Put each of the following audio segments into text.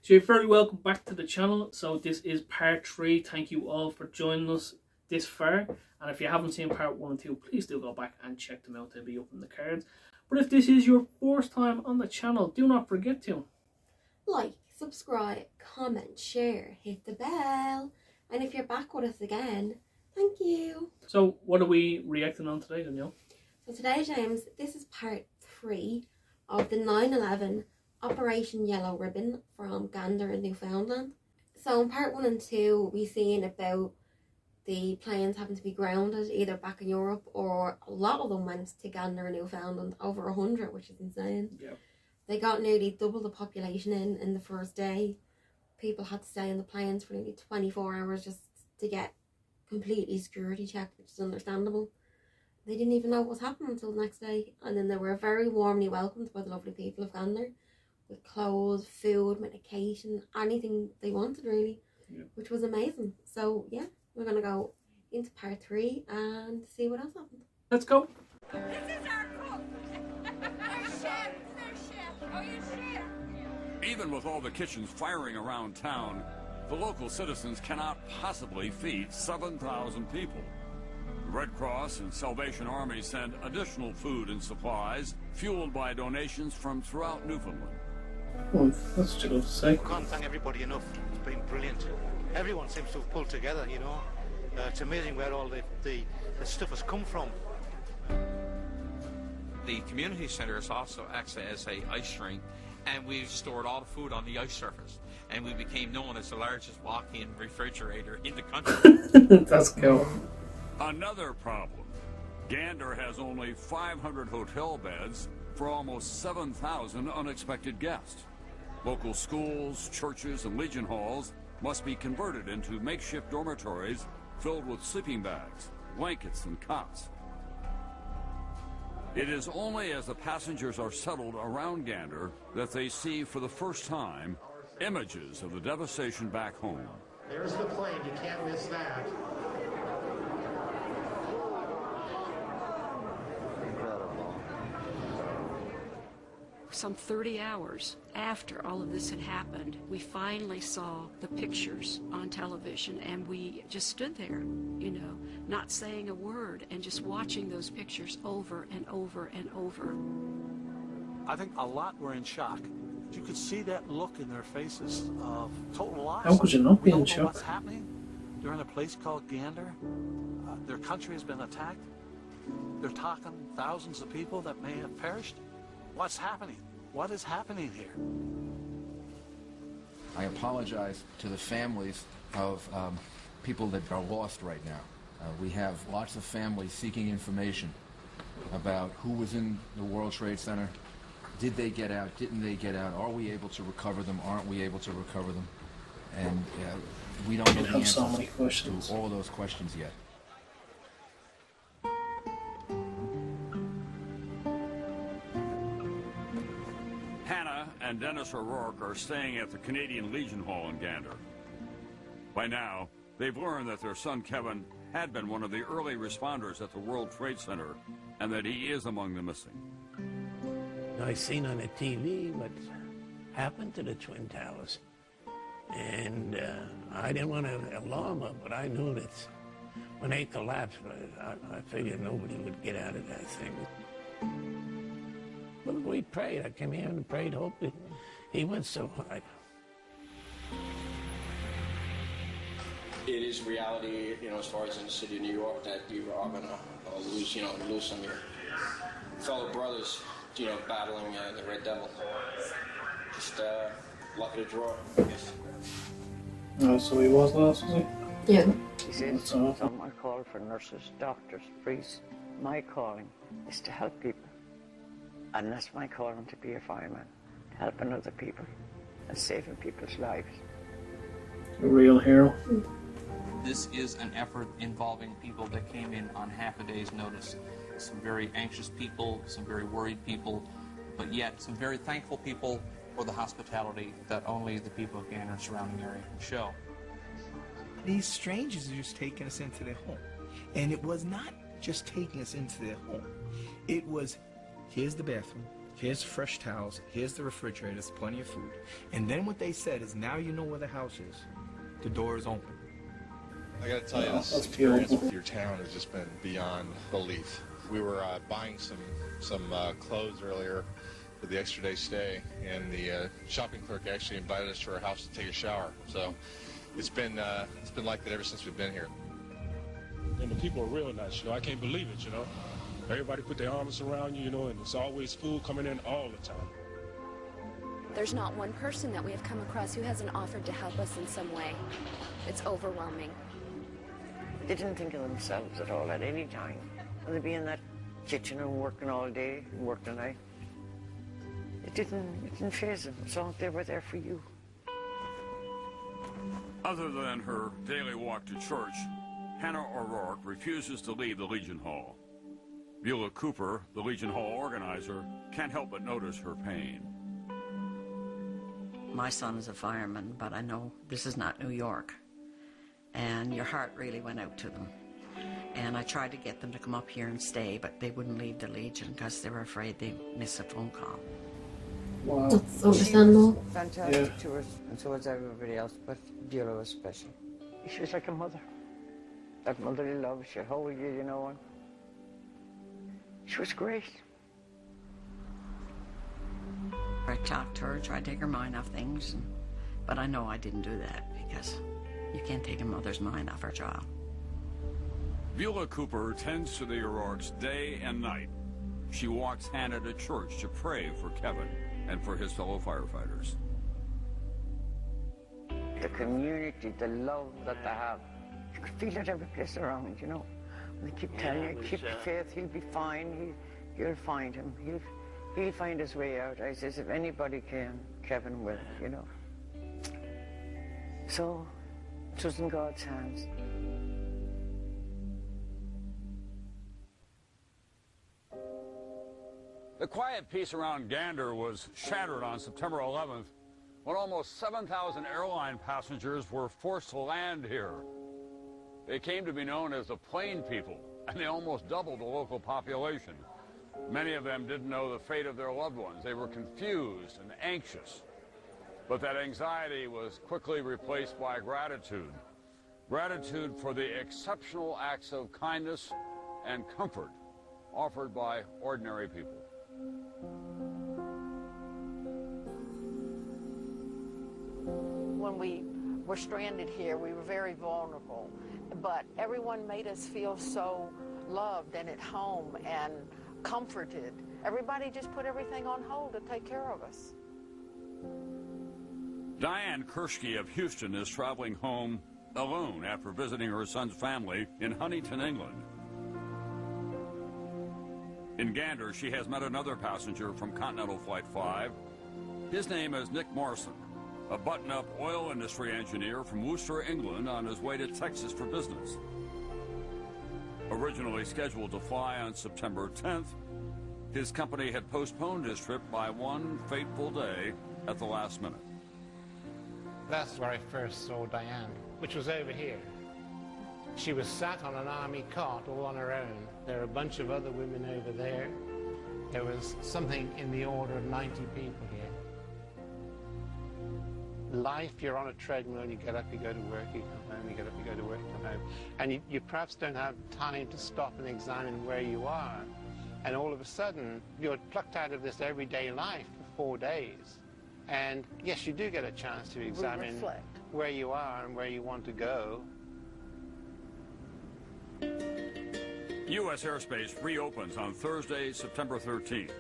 So you're very welcome back to the channel. So this is part 3. Thank you all for joining us this far. And if you haven't seen part 1 and 2, please do go back and check them out. They'll be up in the cards. But if this is your first time on the channel, do not forget to like, subscribe, comment, share, hit the bell. And if you're back with us again, thank you. So what are we reacting on today, Danielle? So today, James, this is part 3 of the 9/11 Operation Yellow Ribbon from Gander in Newfoundland. So in part 1 and 2, we seen about the planes having to be grounded either back in Europe, or a lot of them went to Gander in Newfoundland, over 100, which is insane. Yep. They got nearly double the population in the first day. People had to stay in the planes for nearly 24 hours just to get completely security checked, which is understandable. They didn't even know what was happening until the next day, and then they were very warmly welcomed by the lovely people of Gander with clothes, food, medication, anything they wanted really, which was amazing. So yeah, we're gonna go into part 3 and see what else happened. Let's go. This is our cook. Our chef. Oh, you chef. Even with all the kitchens firing around town, the local citizens cannot possibly feed 7,000 people. The Red Cross and Salvation Army send additional food and supplies, fueled by donations from throughout Newfoundland. Oh, that's what you got to say. I can't thank everybody enough. It's been brilliant. Everyone seems to have pulled together, you know. It's amazing where all the stuff has come from. The community centre is also acts as a ice rink, and we've stored all the food on the ice surface, and we became known as the largest walk-in refrigerator in the country. That's cool. Another problem. Gander has only 500 hotel beds for almost 7,000 unexpected guests. Local schools, churches, and Legion halls must be converted into makeshift dormitories filled with sleeping bags, blankets, and cots. It is only as the passengers are settled around Gander that they see for the first time images of the devastation back home. There's the plane, you can't miss that. Some 30 hours after all of this had happened, we finally saw the pictures on television, and we just stood there, you know, not saying a word and just watching those pictures over and over and over. I think a lot were in shock. You could see that look in their faces of total loss. How could you not be in We don't know shock? what's happening. They're in a place called Gander. Their country has been attacked. They're talking thousands of people that may have perished. What's happening? What is happening here? I apologize to the families of people that are lost right now. We have lots of families seeking information about who was in the World Trade Center. Did they get out? Didn't they get out? Are we able to recover them? Aren't we able to recover them? And we don't know the answers so many questions to all of those questions yet. And Dennis O'Rourke are staying at the Canadian Legion Hall in Gander. By now, they've learned that their son Kevin had been one of the early responders at the World Trade Center, and that he is among the missing. I seen on the TV what happened to the Twin Towers, and I didn't want to alarm her, but I knew that when they collapsed, I figured nobody would get out of that thing. But we prayed. I came here and prayed, hoped that he would survive. It is reality, you know, as far as in the city of New York, that you are going to lose some of your fellow brothers, you know, battling the Red Devil. Just lucky to draw. Oh, so he was lost, was he? Yeah. He says, it's not my call for nurses, doctors, priests. My calling is to help people. And that's my calling, to be a fireman, helping other people and saving people's lives. A real hero. This is an effort involving people that came in on half a day's notice. Some very anxious people, some very worried people, but yet some very thankful people for the hospitality that only the people of Gander and surrounding area can show. These strangers are just taking us into their home. And it was not just taking us into their home. It was, here's the bathroom, here's fresh towels, here's the refrigerator, there's plenty of food. And then what they said is, now you know where the house is. The door is open. I gotta tell you, this experience with your town has just been beyond belief. We were buying some clothes earlier for the extra day stay, and the shopping clerk actually invited us to her house to take a shower. So it's been like that ever since we've been here. And the people are real nice, you know. I can't believe it, you know. Everybody put their arms around you, you know, and there's always food coming in all the time. There's not one person that we have come across who hasn't offered to help us in some way. It's overwhelming. They didn't think of themselves at all at any time. They'd be in that kitchen and working all day and work the night. It didn't faze them. As long as they were there for you. Other than her daily walk to church, Hannah O'Rourke refuses to leave the Legion Hall. Beulah Cooper, the Legion Hall organizer, can't help but notice her pain. My son is a fireman, but I know this is not New York. And your heart really went out to them. And I tried to get them to come up here and stay, but they wouldn't leave the Legion because they were afraid they'd miss a phone call. Wow. That's understandable. Fantastic to us, and so was everybody else, but Beulah was special. She was like a mother. That motherly love, she'd hold you, you know, and she was great. I talked to her, tried to take her mind off things, but I know I didn't do that because you can't take a mother's mind off her child. Beulah Cooper tends to the O'Rourke's day and night. She walks Hannah to church to pray for Kevin and for his fellow firefighters. The community, the love that they have, you could feel it every place around, you know. And they keep telling you, keep the faith, he'll be fine, you'll find him, he'll find his way out. I says, if anybody can, Kevin will, you know. So, it was in God's hands. The quiet peace around Gander was shattered on September 11th when almost 7,000 airline passengers were forced to land here. They came to be known as the Plain People, and they almost doubled the local population. Many of them didn't know the fate of their loved ones. They were confused and anxious. But that anxiety was quickly replaced by gratitude. Gratitude for the exceptional acts of kindness and comfort offered by ordinary people. When we were stranded here, we were very vulnerable, but everyone made us feel so loved and at home and comforted. Everybody just put everything on hold to take care of us. Diane Kershke of Houston is traveling home alone after visiting her son's family in Huntington, England. In Gander, she has met another passenger from Continental Flight 5. His name is Nick Morrison, a button-up oil industry engineer from Worcester, England, on his way to Texas for business. Originally scheduled to fly on September 10th, his company had postponed his trip by one fateful day at the last minute. That's where I first saw Diane, which was over here. She was sat on an army cart all on her own. There were a bunch of other women over there. There was something in the order of 90 people here. Life, you're on a treadmill, you get up, you go to work, you come home, you get up, you go to work, you come home. And you perhaps don't have time to stop and examine where you are. And all of a sudden, you're plucked out of this everyday life for 4 days. And yes, you do get a chance to examine where you are and where you want to go. U.S. airspace reopens on Thursday, September 13th.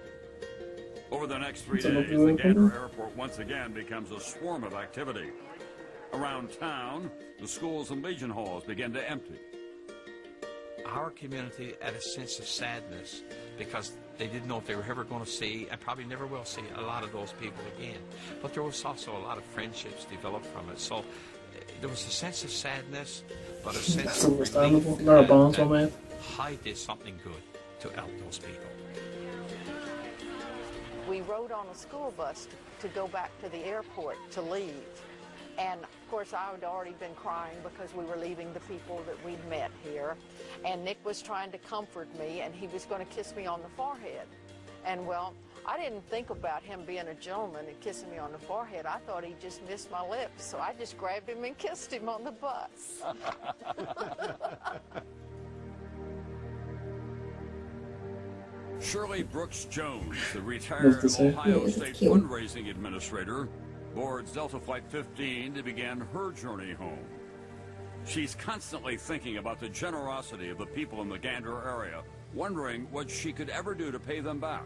Over the next 3 days, the Gander Airport once again becomes a swarm of activity. Around town, the schools and Legion halls begin to empty. Our community had a sense of sadness because they didn't know if they were ever going to see, and probably never will see, a lot of those people again. But there was also a lot of friendships developed from it. So there was a sense of sadness, but a sense of relief that Hy did something good to help those people. We rode on a school bus to go back to the airport to leave. And of course I had already been crying because we were leaving the people that we'd met here. And Nick was trying to comfort me, and he was going to kiss me on the forehead. And well, I didn't think about him being a gentleman and kissing me on the forehead. I thought he just missed my lips, so I just grabbed him and kissed him on the bus. Shirley Brooks Jones, the retired Ohio State fundraising administrator, boards Delta Flight 15 to begin her journey home. She's constantly thinking about the generosity of the people in the Gander area, wondering what she could ever do to pay them back.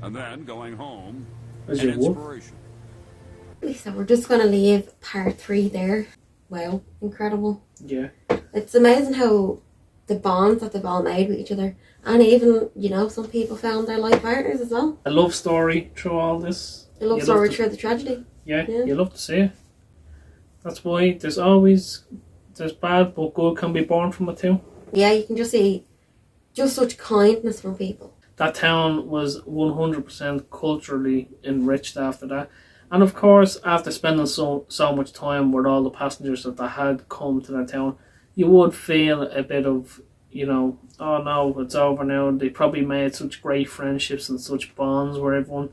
And then going home, an inspiration. So we're just going to leave part 3 there. Wow, incredible. Yeah. It's amazing how the bonds that they've all made with each other. And even, you know, some people found their life partners as well. A love story through all this. A love story through the tragedy. Yeah, you love to see it. That's why there's bad, but good can be born from it too. Yeah, you can just see just such kindness from people. That town was 100% culturally enriched after that. And of course, after spending so much time with all the passengers that they had come to that town, you would feel a bit of, you know, oh no, it's over now. They probably made such great friendships and such bonds with everyone.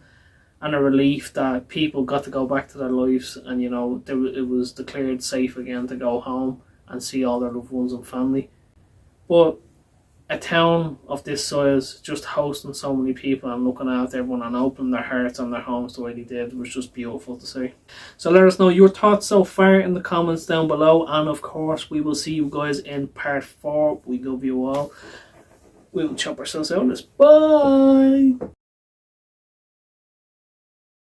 And a relief that people got to go back to their lives, and you know, it was declared safe again to go home and see all their loved ones and family. But a town of this size, just hosting so many people and looking after everyone and opening their hearts and their homes the way they did, was just beautiful to see. So let us know your thoughts so far in the comments down below, and of course we will see you guys in part 4. We love you all. We will chop ourselves out of this. Bye!